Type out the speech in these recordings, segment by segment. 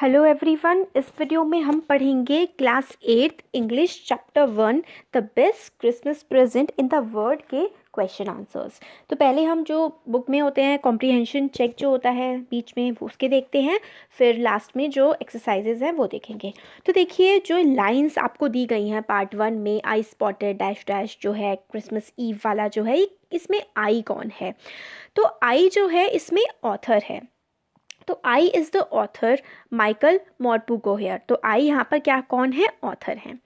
Hello everyone, इस video में हम पढ़ेंगे class 8 English chapter 1 the best Christmas present in the world के क्वेश्चन आंसर्स। तो पहले हम जो बुक में होते हैं कॉम्प्रिहेंशन चेक जो होता है बीच में वो उसके देखते हैं, फिर लास्ट में जो एक्सरसाइजेज हैं वो देखेंगे। तो देखिए जो लाइंस आपको दी गई हैं पार्ट 1 में, आई स्पॉटेड डैश डैश जो है क्रिसमस ईव वाला जो है, इसमें आई कौन है? तो आई जो है इसमें ऑथर है, तो I is the author Michael मॉर्टबुगोयर। तो आई यहाँ पर क्या कौन है? ऑथर हैं।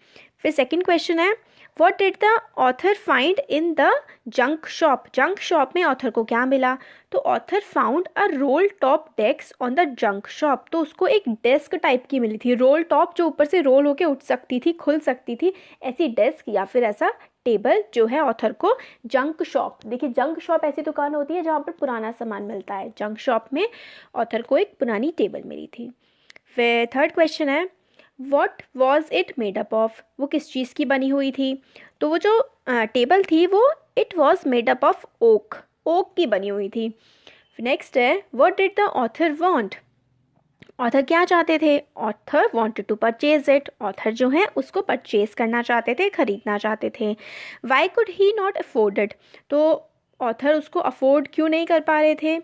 फिर सेकंड क्वेश्चन है what did the author find in the junk shop. Junk shop में ऑथर को क्या मिला? तो author found a role top desk on the junk shop. तो उसको एक डेस्क टाइप की मिली थी, रोल टॉप जो ऊपर से रोल होके उठ सकती थी, खुल सकती थी, ऐसी डेस्क या फिर ऐसा टेबल जो है ऑथर को जंक शॉप। देखिए जंक शॉप ऐसी दुकान होती है जहाँ पर पुराना सामान मिलता है, जंक शॉप में ऑथर को एक पुरानी टेबल मिली थी। फिर थर्ड क्वेश्चन है what was it made up of. वो किस चीज़ की बनी हुई थी? तो वो जो टेबल थी वो it was made up of oak, oak की बनी हुई थी। नेक्स्ट है what did the author want. Author क्या चाहते थे? Author wanted to purchase it. Author जो है उसको परचेज करना चाहते थे, खरीदना चाहते थे। Y could he not afford it. तो ऑथर उसको अफोर्ड क्यों नहीं कर पा रहे थे?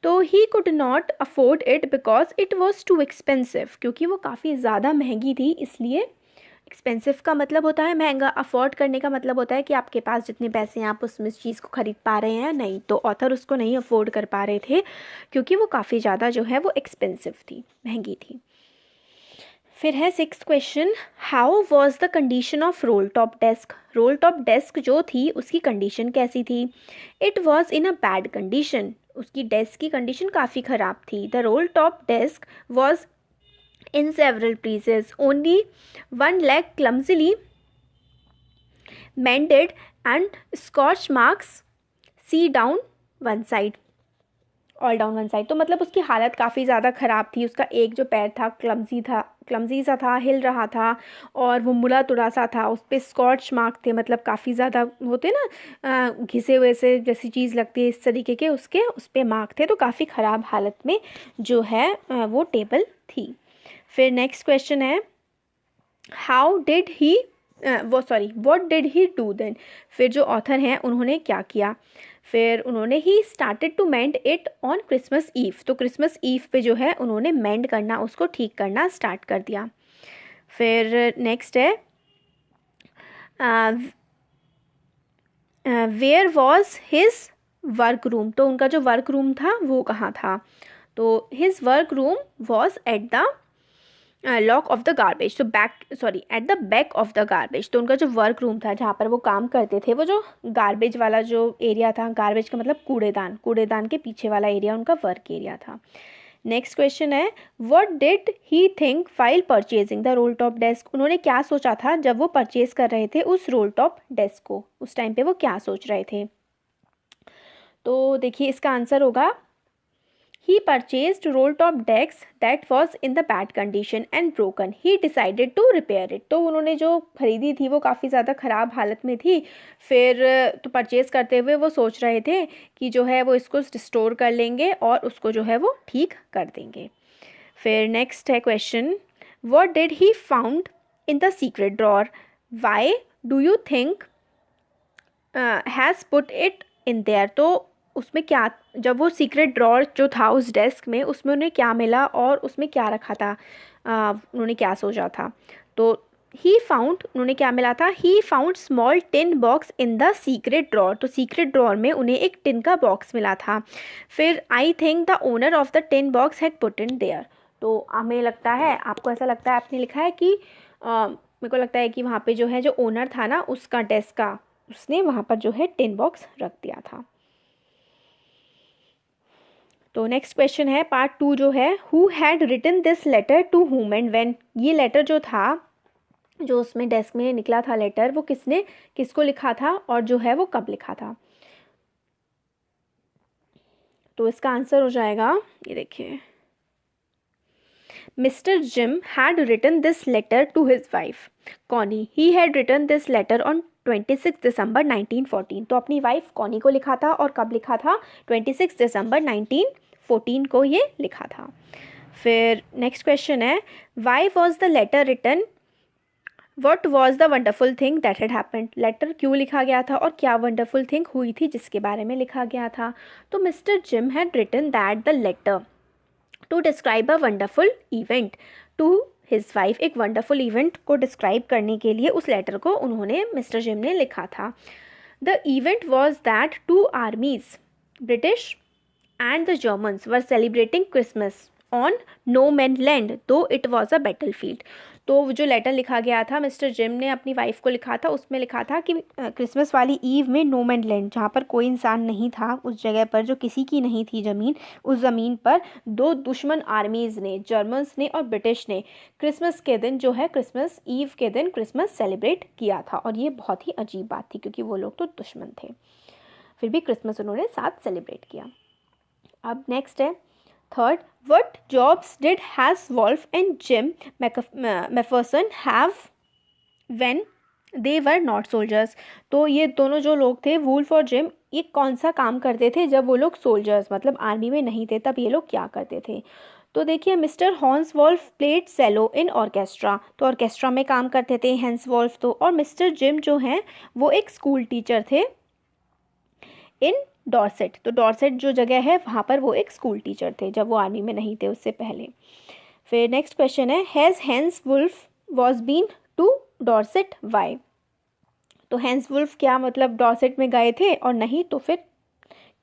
तो he could not afford it because it was too expensive, क्योंकि वो काफ़ी ज़्यादा महंगी थी, इसलिए। एक्सपेंसिव का मतलब होता है महंगा, अफोर्ड करने का मतलब होता है कि आपके पास जितने पैसे हैं आप उसमें चीज़ को खरीद पा रहे हैं, नहीं। तो ऑथर उसको नहीं अफोर्ड कर पा रहे थे क्योंकि वो काफ़ी ज़्यादा जो है वो एक्सपेंसिव थी, महंगी थी। फिर है sixth question how was the condition of role top desk. Role top desk जो थी उसकी कंडीशन कैसी थी? It was in a bad condition. उसकी डेस्क की कंडीशन काफ़ी ख़राब थी। The role top desk was in several pieces. Only one leg clumsily mended and scorch marks see down one side. All down one side. तो मतलब उसकी हालत काफ़ी ज़्यादा ख़राब थी। उसका एक जो पैर था क्लमजी सा था, हिल रहा था, और वो मुड़ा तुड़ा सा था। उस पर स्कॉच मार्क थे, मतलब काफ़ी ज़्यादा होते ना घिसे हुए से जैसी चीज़ लगती है इस तरीके के, उसके उस पर मार्क थे। तो काफ़ी ख़राब हालत में जो है वो टेबल थी। फिर नेक्स्ट क्वेश्चन है how did he what did he do then. फिर जो ऑथर हैं उन्होंने क्या किया? फिर उन्होंने he started to mend it on Christmas eve. तो क्रिसमस ईव पे जो है उन्होंने मेंड करना, उसको ठीक करना स्टार्ट कर दिया। फिर नेक्स्ट है where was his work room. तो उनका जो वर्क रूम था वो कहाँ था? तो his work room was at the lock of the garbage. तो at the back of the garbage. तो उनका जो वर्क रूम था जहाँ पर वो काम करते थे, वो जो गार्बेज वाला जो एरिया था, गार्बेज का मतलब कूड़ेदान, कूड़ेदान के पीछे वाला एरिया उनका वर्क एरिया था। नेक्स्ट क्वेश्चन है what did he think file purchasing the role top desk. उन्होंने क्या सोचा था जब वो परचेज कर रहे थे उस रोल टॉप डेस्क को? उस टाइम पे वो क्या सोच रहे थे? तो देखिए इसका आंसर होगा He purchased roll top decks that was in the bad condition and broken. He decided to repair it. तो उन्होंने जो खरीदी थी वो काफ़ी ज़्यादा ख़राब हालत में थी। फिर तो परचेज़ करते हुए वो सोच रहे थे कि जो है वो इसको रिस्टोर कर लेंगे और उसको जो है वो ठीक कर देंगे। फिर नेक्स्ट है question what did he found in the secret drawer. Why do you think has put it in their. तो उसमें क्या, जब वो सीक्रेट ड्रॉर जो था उस डेस्क में, उसमें उन्हें क्या मिला और उसमें क्या रखा था? उन्होंने क्या सोचा था? तो उन्होंने क्या मिला था? He found small tin box in the secret drawer. तो सीक्रेट ड्रॉर में उन्हें एक टिन का बॉक्स मिला था। फिर आई think the owner of the tin box had put in their. तो हमें लगता है, आपको ऐसा लगता है, आपने लिखा है कि मेरे को लगता है कि वहाँ पे जो है जो ओनर था ना उसका डेस्क का, उसने वहाँ पर जो है टिन बॉक्स रख दिया था। तो नेक्स्ट क्वेश्चन है पार्ट 2 जो है who had written this letter to whom and when. ये लेटर जो था, जो उसमें डेस्क में निकला था लेटर, वो किसने किसको लिखा था और जो है वो कब लिखा था? तो इसका आंसर हो जाएगा, ये देखिए, mister Jim had written this letter to his wife Connie. He had written this letter on 26 December 1914। तो अपनी वाइफ कॉनी को लिखा था और कब लिखा था? 26 दिसंबर 1914 को ये लिखा था। फिर नेक्स्ट क्वेश्चन है, why was the letter written, what was the wonderful thing that had happened. Letter क्यों लिखा गया था और क्या वंडरफुल थिंग हुई थी जिसके बारे में लिखा गया था। तो mister Jim had written that the letter to describe a wonderful event to his wife. एक वंडरफुल इवेंट को डिस्क्राइब करने के लिए उस लेटर को उन्होंने, मिस्टर जिम ने लिखा था। The event was that to आर्मीज, British and the Germans were celebrating Christmas on no man's land though it was a battlefield। तो जो लेटर लिखा गया था मिस्टर जिम ने अपनी वाइफ को लिखा था, उसमें लिखा था कि क्रिसमस वाली ईव में नो मैन लैंड, जहाँ पर कोई इंसान नहीं था, उस जगह पर जो किसी की नहीं थी ज़मीन, उस ज़मीन पर दो दुश्मन आर्मीज़ ने, जर्मन्स ने और ब्रिटिश ने क्रिसमस के दिन जो है, क्रिसमस ईव के दिन क्रिसमस सेलिब्रेट किया था। और ये बहुत ही अजीब बात थी क्योंकि वो लोग तो दुश्मन थे, फिर भी क्रिसमस उन्होंने साथ सेलिब्रेट किया। अब नेक्स्ट है third, what jobs did has Wolf and Jim Macpherson have when they were not soldiers. तो ये दोनों जो लोग थे, वुल्फ और जिम, ये कौन सा काम करते थे जब वो लोग सोल्जर्स मतलब आर्मी में नहीं थे, तब ये लोग क्या करते थे। तो देखिए, मिस्टर हॉन्स वॉल्फ प्लेड सेलो इन ऑर्केस्ट्रा, तो ऑर्केस्ट्रा में काम करते थे हैंस वॉल्फ तो। और मिस्टर जिम जो हैं वो एक स्कूल टीचर थे इन डॉर्सेट, तो डॉर्सेट जो जगह है वहाँ पर वो एक स्कूल टीचर थे जब वो आर्मी में नहीं थे उससे पहले। फिर नेक्स्ट क्वेश्चन है, has Hans Wolf was been to Dorset why. तो हैंस वुल्फ क्या मतलब डॉर्सेट में गए थे, और नहीं तो फिर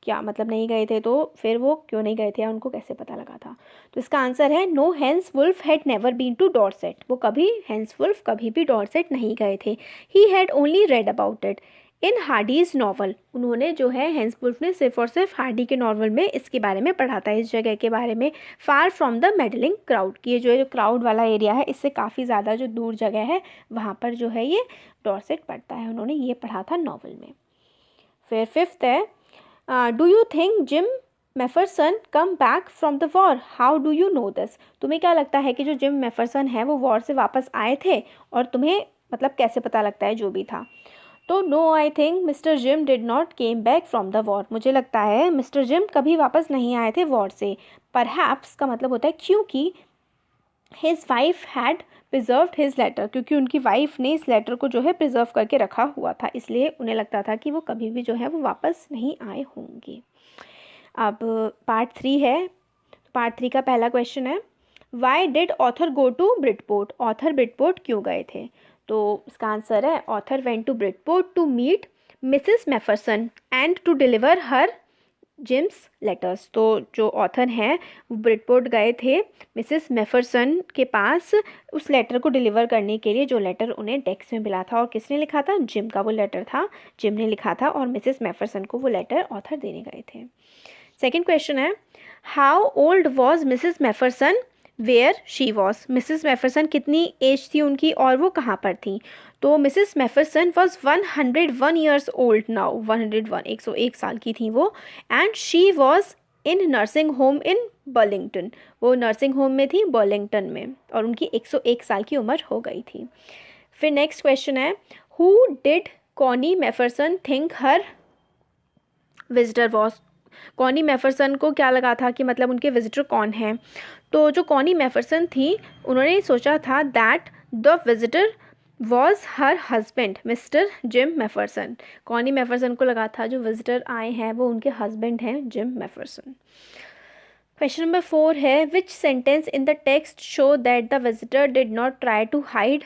क्या मतलब नहीं गए थे, तो फिर वो क्यों नहीं गए थे या उनको कैसे पता लगा था। तो इसका आंसर है no, Hans Wolf had never been to Dorset, वो कभी, हैंस वुल्फ कभी भी डॉर्सेट नहीं गए थे। He had only read about it in Hardy's novel, उन्होंने जो है हैंस वुल्फ ने सिर्फ और सिर्फ हार्डी के नॉवल में इसके बारे में पढ़ा था, इस जगह के बारे में। Far from the meddling crowd, की ये जो क्राउड वाला एरिया है इससे काफ़ी ज़्यादा जो दूर जगह है वहाँ पर जो है ये डॉर्सेट पड़ता है, उन्होंने ये पढ़ा था नॉवल में। फिर फिफ्थ है, do you think Jim Macpherson come back from the war, how do you know this. तुम्हें क्या लगता है कि जो जिम मैफरसन है वो वॉर से वापस आए थे, और तुम्हें मतलब कैसे पता लगता है जो भी था। तो no, I think mister Jim did not came back from the war, मुझे लगता है मिस्टर जिम कभी वापस नहीं आए थे वॉर से। परहैप्स का मतलब होता है क्योंकि his wife had preserved his letter, क्योंकि उनकी वाइफ ने इस लेटर को जो है प्रिजर्व करके रखा हुआ था, इसलिए उन्हें लगता था कि वो कभी भी जो है वो वापस नहीं आए होंगे। अब पार्ट 3 है, पार्ट 3 का पहला क्वेश्चन है, why did author go to Bridport, author Bridport क्यों गए थे। तो इसका आंसर है author went to Bridport to meet Mrs Macpherson and to deliver her Jim's letters. तो जो ऑथर हैं वो ब्रिटपोर्ट गए थे मिसेस मैफरसन के पास उस लेटर को डिलीवर करने के लिए, जो लेटर उन्हें डेस्क में मिला था। और किसने लिखा था, जिम का वो लेटर था, जिम ने लिखा था, और मिसेस मैफरसन को वो लेटर ऑथर देने गए थे। सेकेंड क्वेश्चन है, how old was Mrs Macpherson where she was, Mrs Macpherson कितनी एज थी उनकी और वो कहाँ पर थी। तो Mrs Macpherson was 101 years old now, 101 101 साल की थी वो, and she was in nursing home in Burlington, वो नर्सिंग होम में थी बर्लिंगटन में, और उनकी 101 साल की उम्र हो गई थी। फिर नेक्स्ट क्वेश्चन है, who did Connie Macpherson think her visitor was, Connie Macpherson को क्या लगा था कि मतलब उनके विजिटर कौन हैं। तो जो कॉनी मैफरसन थी उन्होंने सोचा था that the visitor was her husband Mr Jim Macpherson, Connie Macpherson को लगा था जो विजिटर आए हैं वो उनके हस्बैंड हैं जिम मैफरसन। क्वेश्चन नंबर 4 है, which sentence in the text show that the visitor did not try to hide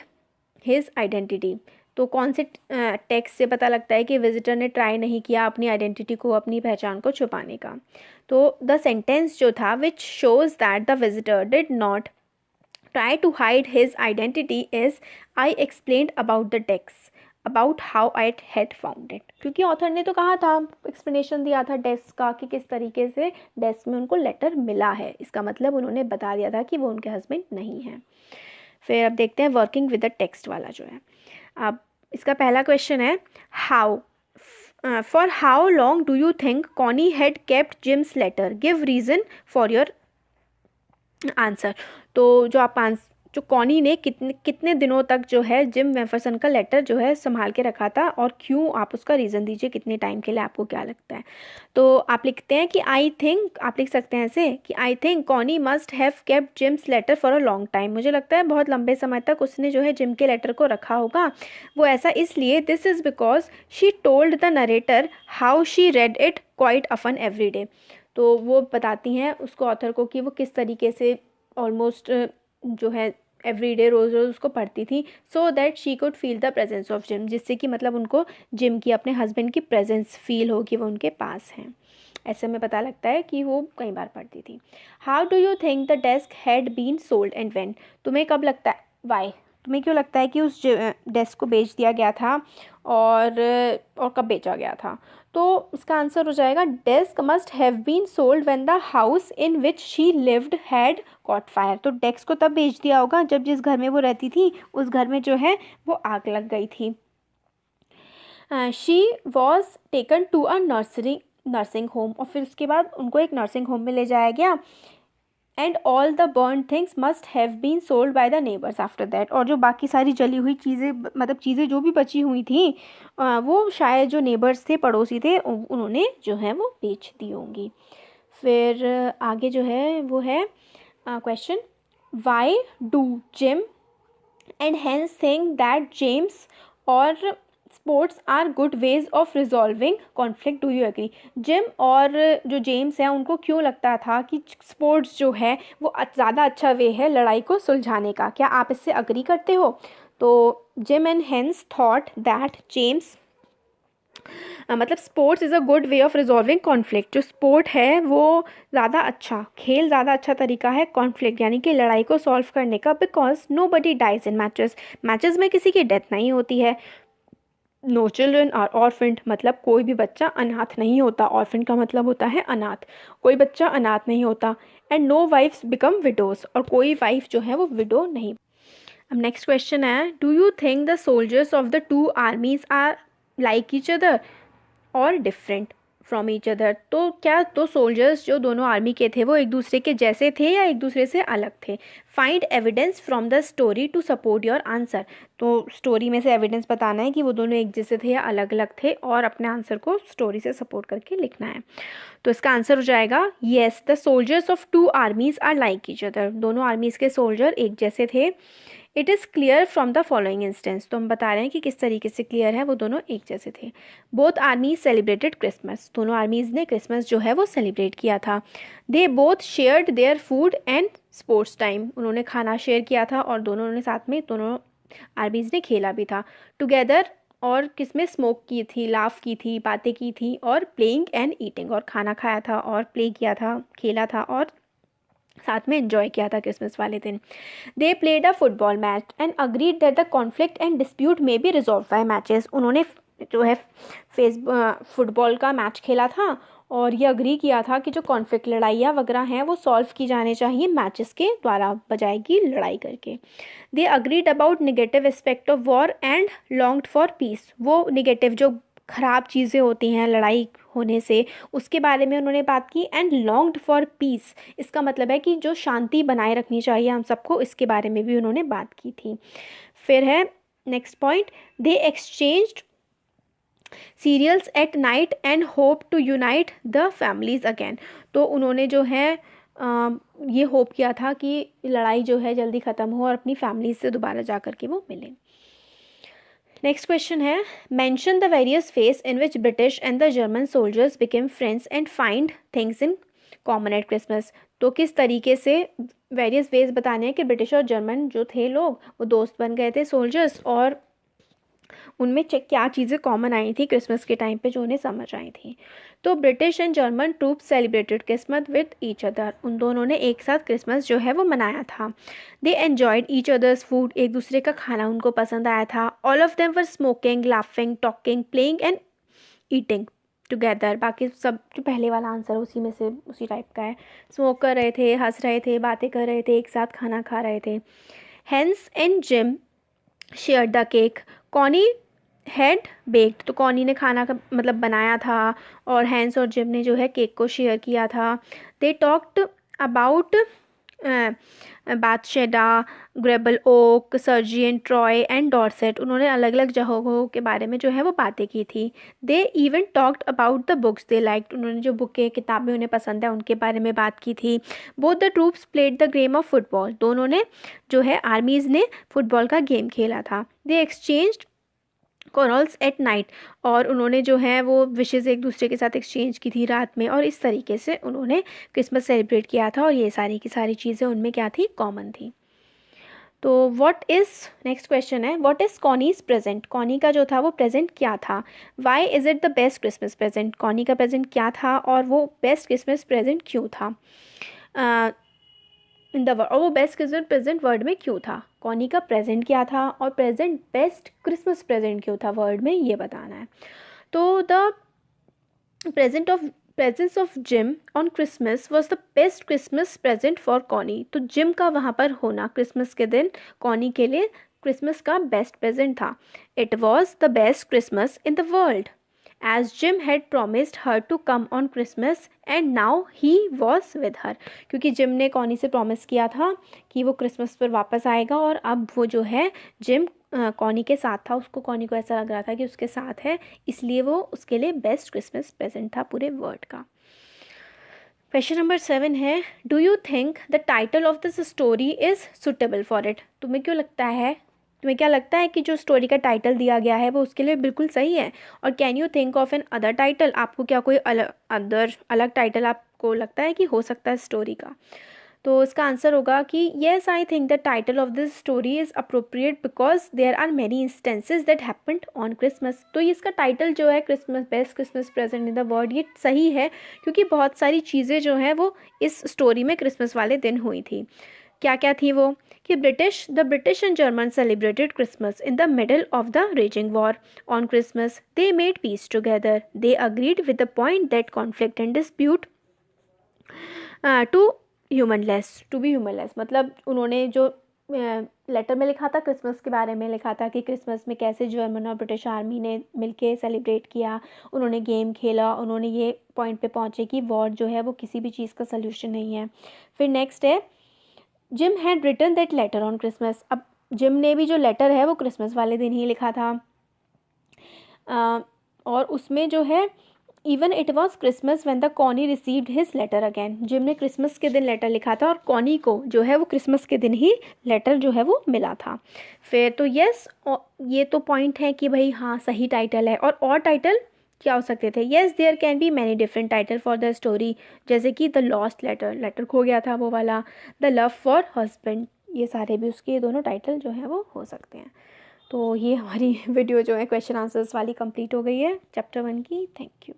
his identity. तो कौन से टेक्स्ट से पता लगता है कि विजिटर ने ट्राई नहीं किया अपनी आइडेंटिटी को, अपनी पहचान को छुपाने का। तो द सेंटेंस जो था, which shows that the visitor did not try to hide his identity is, I explained about the text about how I had found it, क्योंकि ऑथर ने तो कहा था, एक्सप्लेनेशन दिया था डेस्क का कि किस तरीके से डेस्क में उनको लेटर मिला है, इसका मतलब उन्होंने बता दिया था कि वो उनके हस्बैंड नहीं हैं। फिर अब देखते हैं वर्किंग विद द टेक्स्ट वाला जो है। अब इसका पहला क्वेश्चन है, how for how long do you think Connie had kept Jim's letter, give reason for your answer. तो जो आप जो कॉनी ने कितने दिनों तक जो है जिम वेफरसन का लेटर जो है संभाल के रखा था, और क्यों, आप उसका रीज़न दीजिए कितने टाइम के लिए, आपको क्या लगता है। तो आप लिखते हैं कि आई थिंक, आप लिख सकते हैं ऐसे कि I think Connie must have kept Jim's letter for a long time. मुझे लगता है बहुत लंबे समय तक उसने जो है जिम के लेटर को रखा होगा। वो ऐसा इसलिए, this is because she told the narrator how she read it quite often every day. तो वो बताती हैं उसको, ऑथर को, कि वो किस तरीके से ऑलमोस्ट जो है एवरी डे रोज़ रोज़ उसको पढ़ती थी, so that she could feel the presence of gym, जिससे कि मतलब उनको जिम की, अपने हस्बैंड की प्रेजेंस फील हो कि वो उनके पास हैं। ऐसे में पता लगता है कि वो कई बार पढ़ती थी। How do you think the desk had been sold and when. तुम्हें कब लगता है, वाई, तुम्हें क्यों लगता है कि उस डेस्क को बेच दिया गया था, और कब बेचा गया था। तो इसका आंसर हो जाएगा, desk must have been sold when the house in which she lived had caught fire. तो डेस्क को तब बेच दिया होगा जब जिस घर में वो रहती थी उस घर में जो है वो आग लग गई थी। She was taken to a nursing home, और फिर उसके बाद उनको एक नर्सिंग होम में ले जाया गया। And all the burn things must have been sold by the neighbours after that. और जो बाकी सारी जली हुई चीज़ें, मतलब चीज़ें जो भी बची हुई थी, वो शायद जो नेबर्स थे, पड़ोसी थे, उन्होंने जो है वो बेच दी होंगी। फिर आगे जो है वो है question, why do Jim and Hans think that games और sports are good ways of resolving conflict, do you agree. Jim और जो जेम्स हैं उनको क्यों लगता था कि स्पोर्ट्स जो है वो ज़्यादा अच्छा वे है लड़ाई को सुलझाने का, क्या आप इससे अग्री करते हो। तो Jim and Hans thought that games, मतलब sports is a good way of resolving conflict. जो स्पोर्ट है वो ज़्यादा अच्छा, खेल ज़्यादा अच्छा तरीका है कॉन्फ्लिक्ट यानी कि लड़ाई को सॉल्व करने का, because nobody dies in matches, matches में किसी की डेथ नहीं होती है। नो चिल्ड्रन आर ऑर्फेंड, मतलब कोई भी बच्चा अनाथ नहीं होता, ऑर्फेंड का मतलब होता है अनाथ, कोई बच्चा अनाथ नहीं होता। And no wifes become widows, और कोई वाइफ जो है वो विडो नहीं। अब नेक्स्ट क्वेश्चन है, do you think the soldiers of the two armies are like each other or different from each other. तो क्या दो सोल्जर्स जो दोनों आर्मी के थे वो एक दूसरे के जैसे थे या एक दूसरे से अलग थे। Find evidence from the story to support your answer. तो स्टोरी में से एविडेंस बताना है कि वो दोनों एक जैसे थे या अलग अलग थे, और अपने आंसर को स्टोरी से सपोर्ट करके लिखना है। तो इसका आंसर हो जाएगा, yes the soldiers of two armies are like each other. दोनों आर्मीज के सोल्जर एक जैसे थे। It is clear from the following instance. तो हम बता रहे हैं कि किस तरीके से क्लियर है, वो दोनों एक जैसे थे। बोथ आर्मीज सेलिब्रेटेड क्रिसमस, दोनों आर्मीज ने क्रिसमस जो है वो सेलिब्रेट किया था। They both shared their food and sports time, उन्होंने खाना शेयर किया था और दोनों ने साथ में, दोनों आर्मीज ने खेला भी था। टुगेदर, और किसमें, स्मोक की थी, लाफ की थी, बातें की थी, और प्लेइंग एंड ईटिंग, और खाना खाया था और प्ले किया था, खेला था और साथ में एंजॉय किया था क्रिसमस वाले दिन। They played a football match and agreed that the conflict and dispute में बी रिजॉल्व बाय मैचेस। उन्होंने जो है फुटबॉल का मैच खेला था और ये अग्री किया था कि जो कॉन्फ्लिक्ट, लड़ाइयाँ वगैरह हैं वो सॉल्व की जाने चाहिए मैचेस के द्वारा, बजाय की लड़ाई करके। They agreed about negative aspect of war and longed for piece. वो निगेटिव जो ख़राब चीज़ें होती हैं लड़ाई होने से, उसके बारे में उन्होंने बात की। एंड लॉन्ग्ड फॉर पीस, इसका मतलब है कि जो शांति बनाए रखनी चाहिए हम सबको, इसके बारे में भी उन्होंने बात की थी। फिर है next point, they exchanged serials at night and hope to unite the families again. तो उन्होंने जो है ये होप किया था कि लड़ाई जो है जल्दी ख़त्म हो और अपनी फैमिली से दोबारा जा कर के वो मिलें। नेक्स्ट क्वेश्चन है, mention the various phase in which British and the German soldiers became friends and find things in common eight Christmas. तो किस तरीके से, वेरियस वेज बताने हैं कि ब्रिटिश और जर्मन जो थे लोग वो दोस्त बन गए थे सोल्जर्स, और उनमें क्या चीज़ें कॉमन आई थी क्रिसमस के टाइम पे जो उन्हें समझ आई थी। तो British and German troops celebrated Christmas with each other, उन दोनों ने एक साथ क्रिसमस जो है वो मनाया था। दे एन्जॉयड ईच अदर्स फूड, एक दूसरे का खाना उनको पसंद आया था। All of them were smoking, laughing, talking, playing and eating together. बाकी सब जो पहले वाला आंसर उसी में से उसी टाइप का है, स्मोक कर रहे थे, हंस रहे थे, बातें कर रहे थे, एक साथ खाना खा रहे थे। Hence and gym share the cake, Connie had baked, तो कॉनी ने खाना का मतलब बनाया था, और हैंस और जिम ने जो है केक को शेयर किया था। They talked about Bathsheba, Gabriel Oak, Sergeant, Troy and Dorset, उन्होंने अलग अलग जगहों के बारे में जो है वो बातें की थी. They even talked about the books they liked, उन्होंने जो बुकें किताबें उन्हें पसंद है उनके बारे में बात की थी. Both the troops played the game of football, दोनों ने जो है आर्मीज़ ने फुटबॉल का गेम खेला था. दे एक्सचेंज्ड कॉरल्स एट नाइट, और उन्होंने जो है वो विशेज़ एक दूसरे के साथ एक्सचेंज की थी रात में, और इस तरीके से उन्होंने क्रिसमस सेलिब्रेट किया था. और ये सारी की सारी चीज़ें उनमें क्या थी, कॉमन थी. तो व्हाट इज़, नेक्स्ट क्वेश्चन है, what is Connie's present, Connie का जो था वो प्रेजेंट क्या था. Why is it the best Christmas present, Connie का प्रेजेंट क्या था और वो बेस्ट क्रिसमस प्रेजेंट क्यों था इन द वर्ड, और वो बेस्ट क्रिसमस प्रेजेंट वर्ड में क्यों था. कॉनी का प्रेजेंट क्या था और प्रेजेंट बेस्ट क्रिसमस प्रेजेंट क्यों था वर्ड में, ये बताना है. तो the presence of Jim on Christmas was the best Christmas present for Connie. तो जिम का वहाँ पर होना क्रिसमस के दिन कॉनी के लिए क्रिसमस का बेस्ट प्रेजेंट था. It was the best Christmas in the world, as Jim had promised her to come on Christmas and now he was with her. क्योंकि जिम ने कॉनी से प्रॉमिस किया था कि वो क्रिसमस पर वापस आएगा, और अब वो जो है जिम कॉनी के साथ था. उसको, कॉनी को ऐसा लग रहा था कि उसके साथ है, इसलिए वो उसके लिए बेस्ट क्रिसमस प्रेजेंट था पूरे वर्ल्ड का. क्वेश्चन नंबर 7 है, do you think the title of this story is suitable for it. तुम्हें क्या लगता है कि जो स्टोरी का टाइटल दिया गया है वो उसके लिए बिल्कुल सही है. और can you think of another title, आपको क्या कोई अलग टाइटल आपको लगता है कि हो सकता है स्टोरी का. तो इसका आंसर होगा कि yes, I think the title of this story is appropriate because there are many instances that happened on Christmas. तो ये इसका टाइटल जो है Christmas, best Christmas present in the world, ये सही है क्योंकि बहुत सारी चीज़ें जो हैं वो इस स्टोरी में क्रिसमस वाले दिन हुई थी. क्या क्या थी वो, कि the British and German celebrated Christmas in the middle of the raging war. On Christmas they made peace together. They agreed with the point that conflict and dispute to be humanless. मतलब उन्होंने जो letter में लिखा था, Christmas के बारे में लिखा था कि क्रिसमस में कैसे जर्मन और ब्रिटिश आर्मी ने मिलके सेलिब्रेट किया, उन्होंने गेम खेला, उन्होंने ये पॉइंट पे पहुँचे कि वॉर जो है वो किसी भी चीज़ का सल्यूशन नहीं है. फिर नेक्स्ट है, Jim had written that letter on Christmas. अब जिम ने भी जो लेटर है वो क्रिसमस वाले दिन ही लिखा था, और उसमें जो है even it was Christmas when the Connie received his letter again. Jim ने क्रिसमस के दिन लेटर लिखा था और कॉनी को जो है वो क्रिसमस के दिन ही लेटर जो है वो मिला था. फिर तो यस, ये तो पॉइंट है कि भाई हाँ सही टाइटल है. और टाइटल क्या हो सकते थे, yes there can be many different title for the story, जैसे कि द लॉस्ट लेटर खो गया था वो वाला, द लव फॉर हस्बैंड, ये सारे भी उसके दोनों टाइटल जो हैं वो हो सकते हैं. तो ये हमारी वीडियो जो है क्वेश्चन आंसर्स वाली कंप्लीट हो गई है चैप्टर 1 की. Thank you.